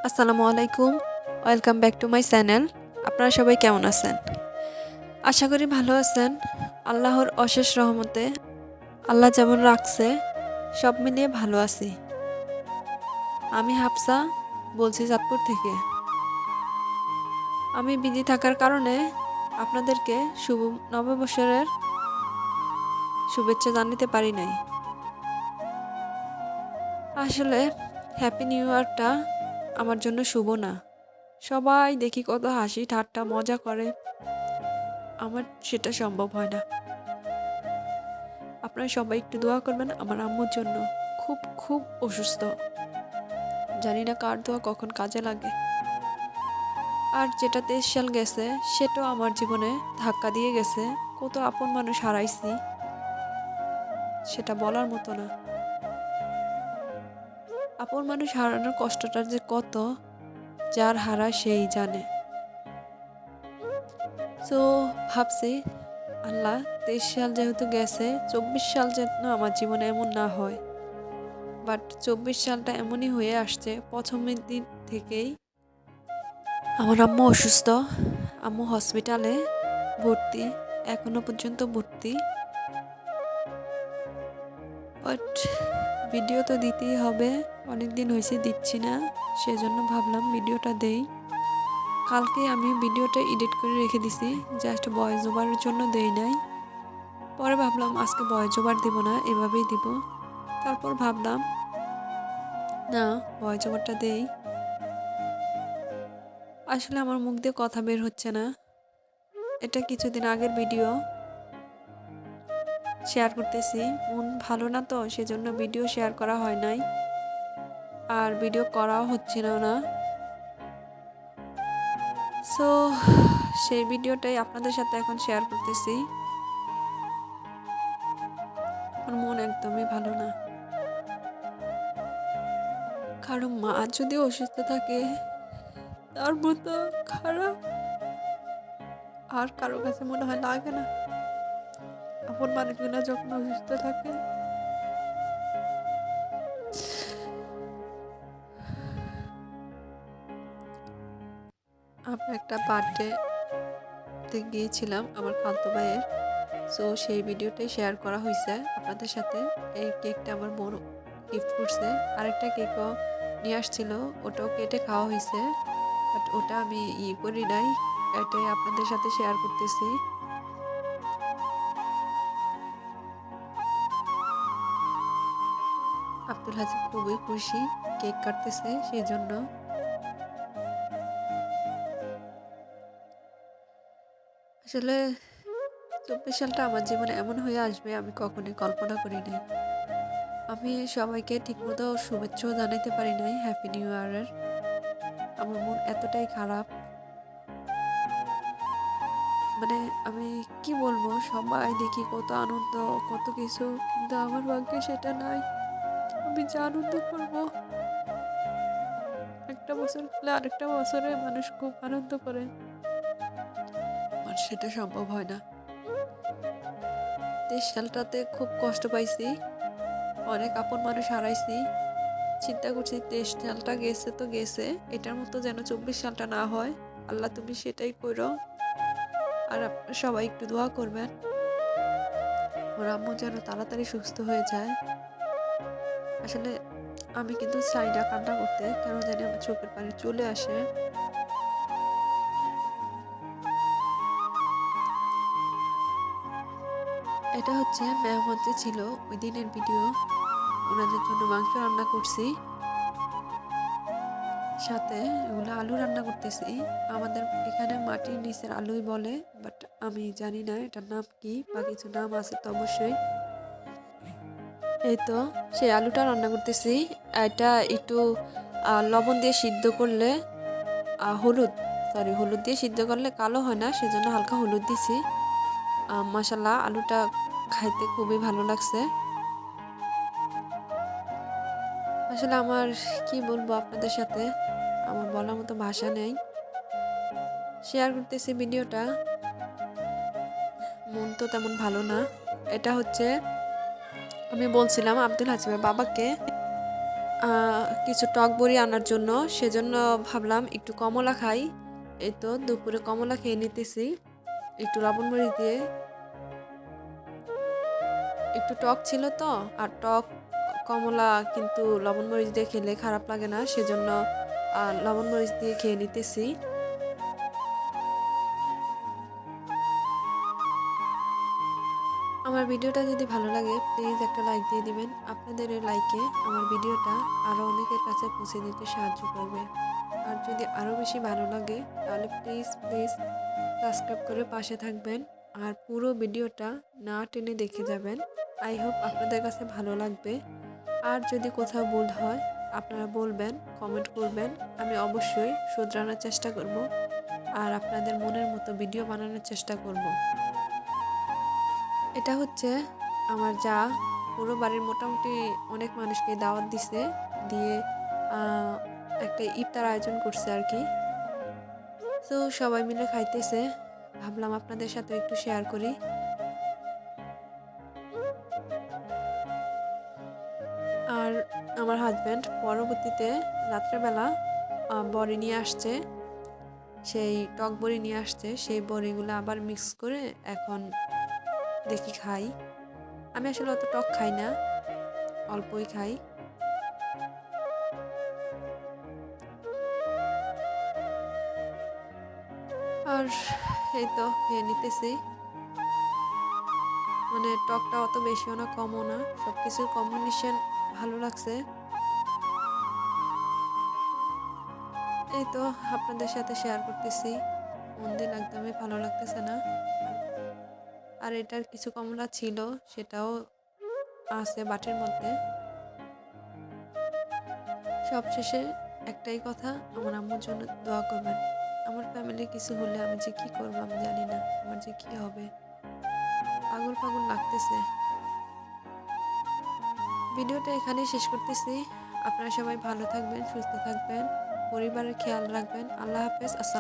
আসসালামু আলাইকুম। Welcome back to my channel. আপনারা সবাই কেমন আছেন? আশা করি ভালো আছেন। আল্লাহর অশেষ রহমতে আল্লাহ যেমন রাখছে সব মিলিয়ে ভালো আছি। আমি হাফসা বলছি চাঁদপুর থেকে। আমি বিজি থাকার কারণে আপনাদেরকে শুভ নববর্ষের শুভেচ্ছা জানাতে পারি নাই। আসলে হ্যাপি নিউ ইয়ারটা আমার জন্য শুভ না। সবাই দেখি কত হাসি ঠাট্টা মজা করে, আমার সেটা সম্ভব হয় না। আপনারা সবাই একটু দোয়া করবেন আমার আম্মুর জন্য। খুব খুব অসুস্থ, জানি না কার দোয়া কখন কাজে লাগে। আর যেটা 23 সাল গেছে সেটাও আমার জীবনে ধাক্কা দিয়ে গেছে। কত আপন মানুষ হারাইছি, সেটা বলার মতো না। আপন মানুষ হারানোর কষ্টটা যে কত, যার হারা সেই জানে। তো ভাবছি আল্লাহ 23 সাল যেহেতু গেছে, 24 সাল যেন আমার জীবনে এমন না হয়। বাট 24 সালটা এমনই হয়ে আসছে। প্রথমের দিন থেকেই আমার আম্মু অসুস্থ। আম্মু হসপিটালে ভর্তি, এখনো পর্যন্ত ভর্তি। বাট ভিডিও তো দিতেই হবে, অনেক দিন হয়েছে দিচ্ছি না, সেজন্য ভাবলাম ভিডিওটা দেই। কালকে আমি ভিডিওটা এডিট করে রেখে দিছি, জাস্ট ভয়েস ওভারের জন্য দেই নাই। পরে ভাবলাম আজকে ভয়েস ওভার দিব না, এভাবেই দিব। তারপর ভাবলাম না, ভয়েস ওভারটা দেই। আসলে আমার মুখ দিয়ে কথা বের হচ্ছে না। এটা কিছুদিন আগের ভিডিও, শেয়ার করতেছি। মন ভালো না তো, সেজন্য ভিডিও শেয়ার করা হয় নাই, আর ভিডিও করাও হচ্ছিল না। সো সেই ভিডিওটাই আপনাদের সাথে এখন শেয়ার করতেছি। আমার মন একদমই ভালো না। কারণ মা যদি অসুস্থ থাকে, তার মতো খারাপ আর কারো কাছে মনে হয় লাগে না। আপন মানুষগুলো যখন অসুস্থ থাকে, আমি একটা বার্থডে গিয়েছিলাম আমার খালতো ভাইয়ের। সো সেই ভিডিওটাই শেয়ার করা হয়েছে আপনাদের সাথে। এই কেকটা আমার বোন গিফট করছে, আরেকটা কেকও নিয়ে আসছিল, ওটাও কেটে খাওয়া হয়েছে। বাট ওটা আমি করি নাই, এটাই আপনাদের সাথে শেয়ার করতেছি। আব্দুল হাসিব খুবই খুশি, কেক কাটতেছে সেই জন্য। আসলে 24 সালটা আমার জীবনে এমন হয়ে আসবে আমি কখনোই কল্পনা করি নাই। আমি সবাইকে ঠিকমতো শুভেচ্ছাও জানাতে পারি নাই হ্যাপি নিউ ইয়ারের। আমার মন এতটাই খারাপ, মানে আমি কি বলবো, সবাই দেখি কত আনন্দ কত কিছু, কিন্তু আমার ভাগ্যে সেটা নাই। আমি যা আনন্দ করবো, একটা বছর হলে আরেকটা বছরে মানুষ খুব আনন্দ করে, আমার সেটা সম্ভব হয় না। 23 সালটাতে খুব কষ্ট পাইছি, অনেক আপন মানুষ হারাইছি। চিন্তা করছি 23 সালটা গেছে তো গেছে, এটার মতো যেন 24 সালটা না হয়। আল্লাহ তুমি সেটাই করো। আর আপনারা সবাই একটু দোয়া করবেন ওর আম্মু যেন তাড়াতাড়ি সুস্থ হয়ে যায়। আসলে আমি কিন্তু চাই না কান্না করতে, কেন জানি আমার চোখের পানি চলে আসে। এটা হচ্ছে মেহমান যে ছিল ওই দিনের ভিডিও, ওনাদের জন্য মাংস রান্না করছি, সাথে এগুলো আলু রান্না করতেছি। আমাদের এখানে মাটির নিচের আলুই বলে, বাট আমি জানি না এটার নাম কি, বা কিছু নাম আছে তো অবশ্যই। এই তো সেই আলুটা রান্না করতেছি। এটা একটু লবণ দিয়ে সিদ্ধ করলে, হলুদ দিয়ে সিদ্ধ করলে কালো হয় না, সেজন্য হালকা হলুদ দিছি। মাশাল্লাহ আলুটা খাইতে খুবই ভালো লাগছে। আসলে আমার কি বলবো আপনাদের সাথে, আমার বলার মতো ভাষা নেই। শেয়ার করতেছি ভিডিওটা, মন তো তেমন ভালো না। এটা হচ্ছে আমি বলছিলাম আব্দুল হাসিমের বাবাকে কিছু টক বড়ি আনার জন্য, সেজন্য ভাবলাম একটু কমলা খাই। এই তো দুপুরে কমলা খেয়ে নিতেছি একটু লবণ মরিচ দিয়ে। একটু টক ছিল তো, আর টক কমলা কিন্তু লবণ মরিচ দিয়ে খেলে খারাপ লাগে না, সেজন্য লবণ মরিচ দিয়ে খেয়ে নিতেছি। আমার ভিডিওটা যদি ভালো লাগে প্লিজ একটা লাইক দিয়ে দিবেন। আপনাদের এই লাইকে আমার ভিডিওটা আরও অনেকের কাছে পৌঁছে দিতে সাহায্য করবে। আর যদি আরও বেশি ভালো লাগে তাহলে প্লিজ প্লিজ সাবস্ক্রাইব করে পাশে থাকবেন, আর পুরো ভিডিওটা না টেনে দেখে যাবেন। আই হোপ আপনাদের কাছে ভালো লাগবে। আর যদি কোথাও ভুল হয় আপনারা বলবেন, কমেন্ট করবেন, আমি অবশ্যই শুধরানোর চেষ্টা করব আর আপনাদের মনের মতো ভিডিও বানানোর চেষ্টা করব। এটা হচ্ছে আমার যা পুরো বাড়ির মোটামুটি অনেক মানুষকে দাওয়াত দিছে, দিয়ে একটা ইফতার আয়োজন করছে আর কি। তো সবাই মিলে খাইতেছে, ভাবলাম আপনাদের সাথে একটু শেয়ার করি। আর আমার হাজব্যান্ড পরবর্তীতে রাত্রেবেলা বড়ি নিয়ে আসছে, সেই টক বড়ি নিয়ে আসছে, সেই বড়িগুলো আবার মিক্স করে এখন দেখি খাই। আমি আসলে অত টক খাই না, অল্পই খাই। আর এই তো খেয়ে নিতেছি, মানে টকটা অত বেশিও না কমও না, সব কিছুর কম্বিনেশন ভালো লাগছে। এই তো আপনাদের সাথে শেয়ার করতেছি, মন দিন একদমই ভালো লাগতেছে না। আর এটার কিছু কমলা ছিল, সেটাও আছে বাটির মধ্যে। সবশেষে একটাই কথা, আমার আম্মুর জন্য দোয়া করবেন। আমার ফ্যামিলির কিছু হলে আমি যে কি করবো আমি জানি না, আমার যে কি হবে, পাগল পাগল লাগতেছে। ভিডিওটা এখানেই শেষ করতেছি। আপনারা সবাই ভালো থাকবেন, সুস্থ থাকবেন, পরিবারের খেয়াল রাখবেন। আল্লাহ হাফেজ। আসসালাম।